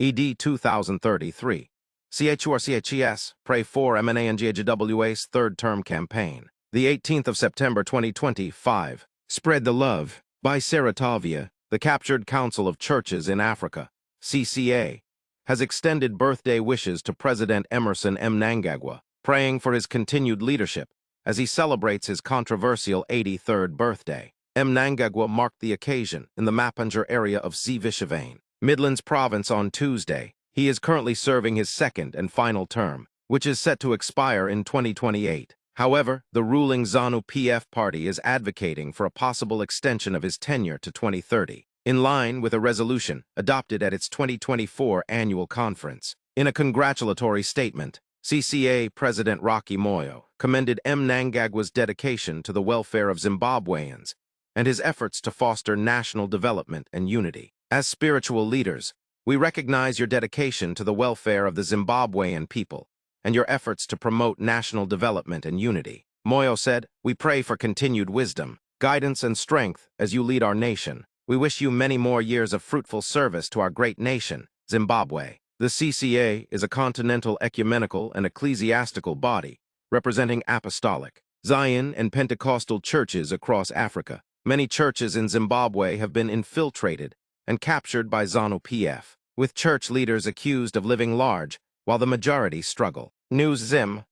ED2033. CHURCHES, Pray for Mnangagwa'S third term campaign. The 18th of September 2025. Spread the Love. By Saratavia, the Captured Council of Churches in Africa, CCA, has extended birthday wishes to President Emerson Mnangagwa, praying for his continued leadership as he celebrates his controversial 83rd birthday. Mnangagwa marked the occasion in the Mapinga area of ZVAITWA, Midlands Province on Tuesday. He is currently serving his second and final term, which is set to expire in 2028. However, the ruling ZANU-PF party is advocating for a possible extension of his tenure to 2030, in line with a resolution adopted at its 2024 annual conference. In a congratulatory statement, CCA President Rocky Moyo commended Mnangagwa's dedication to the welfare of Zimbabweans and his efforts to foster national development and unity. As spiritual leaders, we recognize your dedication to the welfare of the Zimbabwean people and your efforts to promote national development and unity. Moyo said, "We pray for continued wisdom, guidance, and strength as you lead our nation. We wish you many more years of fruitful service to our great nation, Zimbabwe." The CCA is a continental ecumenical and ecclesiastical body representing apostolic, Zion, and Pentecostal churches across Africa. Many churches in Zimbabwe have been infiltrated and captured by ZANU-PF, with church leaders accused of living large while the majority struggle. News Zim.